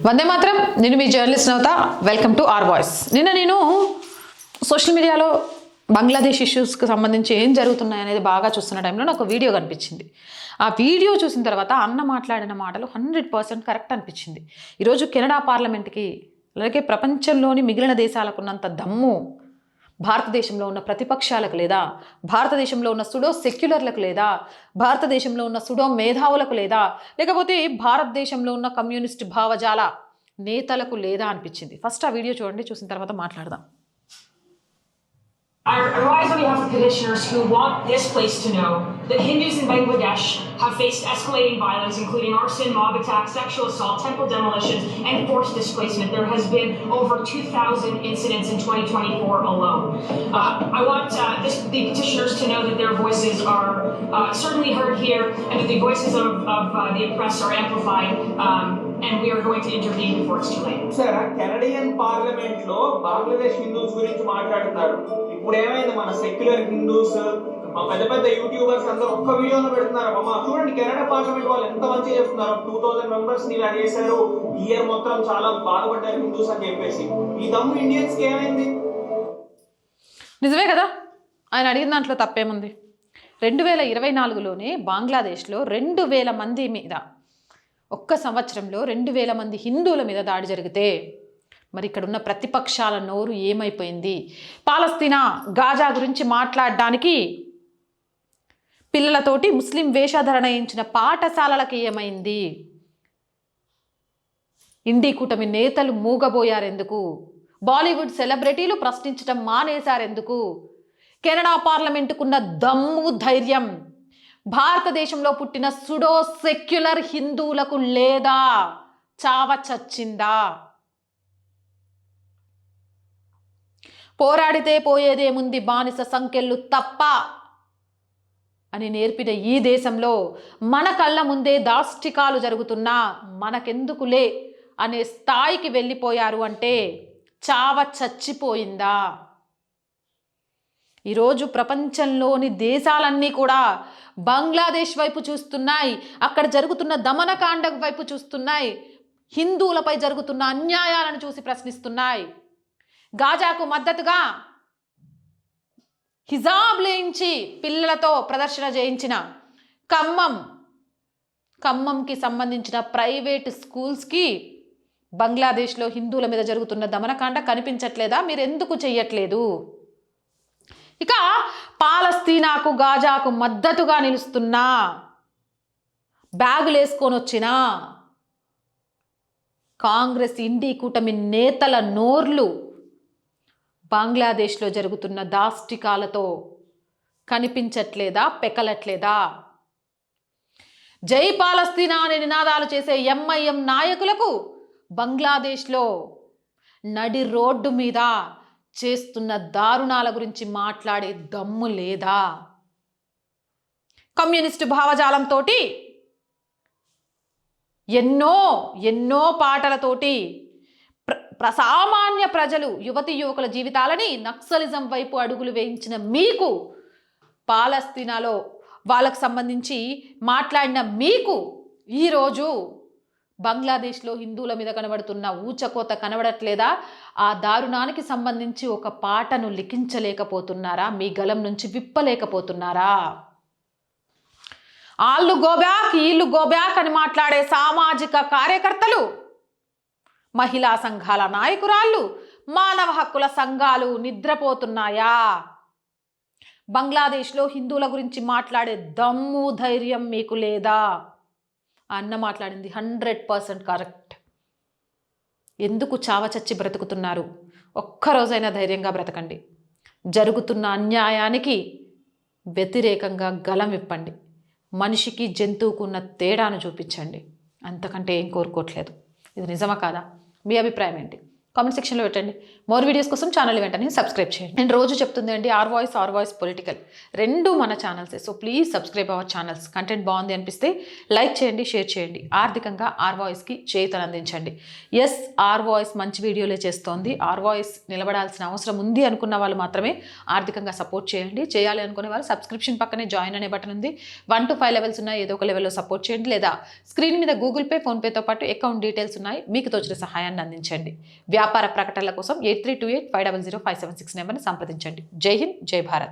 వందే మాత్రం. నేను మీ journalist Navatha. Welcome to R voice. నేను సోషల్ మీడియాలో బంగ్లాదేశ్ ఇష్యూస్కి సంబంధించి ఏం జరుగుతున్నాయి అనేది బాగా చూస్తున్న టైంలో నాకు వీడియో కనిపించింది. ఆ వీడియో చూసిన తర్వాత అన్న మాట్లాడిన మాటలు 100% కరెక్ట్ అనిపించింది. ఈరోజు కెనడా పార్లమెంట్కి అలాగే ప్రపంచంలోని మిగిలిన దేశాలకున్నంత దమ్ము భారతదేశంలో ఉన్న ప్రతిపక్షాలకు లేదా, భారతదేశంలో ఉన్న సుడో సెక్యులర్లకు లేదా, భారతదేశంలో ఉన్న సుడో మేధావులకు లేదా, లేకపోతే భారతదేశంలో ఉన్న కమ్యూనిస్ట్ భావజాల నేతలకు లేదా అనిపించింది. ఫస్ట్ ఆ వీడియో చూడండి, చూసిన తర్వాత మాట్లాడదాం. I rise on behalf of petitioners who want this place to know that Hindus in Bangladesh have faced escalating violence, including arson, mob attacks, sexual assault, temple demolitions, and forced displacement. There has been over 2,000 incidents in 2024 alone. I want the petitioners to know that their voices are certainly heard here, and that the voices of the oppressed are amplified, and we are going to intervene before it's too late. Sir, Canadian Parliament lo Bangladesh Hindus గురించి మాట్లాడుతున్నారు. ఇప్పుడు ఏమైంది, మన secular Hindus పెద్ద పెద్ద YouTubers అందరూ ఒక్క వీడియోలో పెడుతున్నారు. అమ్మ చూడండి, కెనడా పార్లమెంట్ వాళ్ళు ఎంత మంచిగా చెప్తున్నారు. 2000 మెంబర్స్ ని ఇలా చేశారు, ఇయర్ మొత్తం చాలా బాధపడ్డారు హిందూస్ అని చెప్పేసి. ఈ దమ్ము ఇండియన్స్ కి ఏమైంది? నిజమే కదా, ఆయన అడిగిన దాంట్లో తప్పేముంది? 2024లోనే బంగ్లాదేశ్లో 2000 మంది మీద, ఒక్క సంవత్సరంలో 2000 మంది హిందువుల మీద దాడి జరిగితే మరి ఇక్కడున్న ప్రతిపక్షాల నోరు ఏమైపోయింది? పాలస్తీనా గాజా గురించి మాట్లాడడానికి పిల్లలతోటి ముస్లిం వేషధారణ చేయించిన పాఠశాలలకు ఏమైంది? ఇండి కూటమి నేతలు మూగబోయారెందుకు? బాలీవుడ్ సెలబ్రిటీలు ప్రశ్నించడం మానేశారెందుకు? కెనడా పార్లమెంటుకున్న దమ్ము ధైర్యం భారతదేశంలో పుట్టిన సుడో సెక్యులర్ హిందువులకు లేదా? చావ చచ్చిందా? పోరాడితే పోయేదేముంది, బానిస సంఖ్యలు తప్ప అని నేర్పిన ఈ దేశంలో మన కళ్ళ ముందే దాష్టికాలు జరుగుతున్నా మనకెందుకులే అనే స్థాయికి వెళ్ళిపోయారు అంటే చావ చచ్చిపోయిందా? ఈరోజు ప్రపంచంలోని దేశాలన్నీ కూడా బంగ్లాదేశ్ వైపు చూస్తున్నాయి. అక్కడ జరుగుతున్న దమనకాండ వైపు చూస్తున్నాయి. హిందువులపై జరుగుతున్న అన్యాయాలను చూసి ప్రశ్నిస్తున్నాయి. గాజాకు మద్దతుగా హిజాబ్ లేయించి పిల్లలతో ప్రదర్శన చేయించిన ఖమ్మంకి సంబంధించిన ప్రైవేట్ స్కూల్స్కి బంగ్లాదేశ్లో హిందువుల మీద జరుగుతున్న దమనకాండ కనిపించట్లేదా? మీరు ఎందుకు చెయ్యట్లేదు? ఇక పాలస్తీనాకు గాజాకు మద్దతుగా నిలుస్తున్నా, బ్యాగులు వేసుకొని వచ్చిన కాంగ్రెస్ ఇండి కూటమి నేతల నోర్లు బంగ్లాదేశ్లో జరుగుతున్న దాష్టికాలతో కనిపించట్లేదా, పెకలట్లేదా? జై పాలస్తీనా అనే నినాదాలు చేసే ఎంఐఎం నాయకులకు బంగ్లాదేశ్లో నడి రోడ్డు మీద చేస్తున్న దారుణాల గురించి మాట్లాడే దమ్ము లేదా? కమ్యూనిస్టు భావజాలంతో ఎన్నో పాటలతోటి సామాన్య ప్రజలు, యువతి యువకుల జీవితాలని నక్సలిజం వైపు అడుగులు వేయించిన మీకు, పాలస్తీనాలో వాళ్ళకు సంబంధించి మాట్లాడిన మీకు, ఈరోజు బంగ్లాదేశ్లో హిందువుల మీద కనబడుతున్న ఊచకోత కనబడట్లేదా? ఆ దారుణానికి సంబంధించి ఒక పాటను లిఖించలేకపోతున్నారా? మీ గలం నుంచి విప్పలేకపోతున్నారా? ఆళ్ళు గోబ్యాక్, ఈళ్ళు గోబ్యాక్ అని మాట్లాడే సామాజిక కార్యకర్తలు, మహిళా సంఘాల నాయకురాళ్ళు, మానవ హక్కుల సంఘాలు నిద్రపోతున్నాయా? బంగ్లాదేశ్లో హిందువుల గురించి మాట్లాడే దమ్ము ధైర్యం మీకు లేదా? అన్న మాట్లాడింది 100% కరెక్ట్. ఎందుకు చావచచ్చి బ్రతుకుతున్నారు? ఒక్కరోజైనా ధైర్యంగా బ్రతకండి. జరుగుతున్న అన్యాయానికి వ్యతిరేకంగా గలం విప్పండి. మనిషికి జంతువుకు ఉన్న తేడాను చూపించండి. అంతకంటే ఏం కోరుకోవట్లేదు. ఇది నిజమా కాదా? మీ అభిప్రాయం ఏంటి? కామెంట్ సెక్షన్లో పెట్టండి. మోర్ వీడియోస్ కోసం ఛానల్ వెంటనే సబ్స్క్రైబ్ చేయండి. నేను రోజు చెప్తుంది అండి, ఆర్ వాయిస్ పొలిటికల్ రెండు మన ఛానల్సే. So please subscribe our channels. Content బాగుంది అనిపిస్తే లైక్ చేయండి, షేర్ చేయండి. ఆర్థికంగా ఆర్ వాయిస్కి చేయూతను అందించండి. ఎస్, ఆర్ వాయిస్ మంచి వీడియోలే చేస్తోంది. ఆర్ వాయిస్ నిలబడాల్సిన అవసరం ఉంది అనుకున్న వాళ్ళు మాత్రమే ఆర్థికంగా సపోర్ట్ చేయండి. చేయాలి అనుకునే వాళ్ళు సబ్స్క్రిప్షన్ పక్కనే జాయిన్ అనే బటన్ ఉంది. 1 to 5 లెవెల్స్ ఉన్నాయి. ఏదో ఒక లెవెల్లో సపోర్ట్ చేయండి, లేదా స్క్రీన్ మీద గూగుల్ పే, ఫోన్పేతో పాటు అకౌంట్ డీటెయిల్స్ ఉన్నాయి. మీకు తోచిన సహాయాన్ని అందించండి. వ్యాపార ప్రకటనల కోసం 8328500576 నెంబర్ని సంప్రదించండి. జై హింద్, జై భారత్.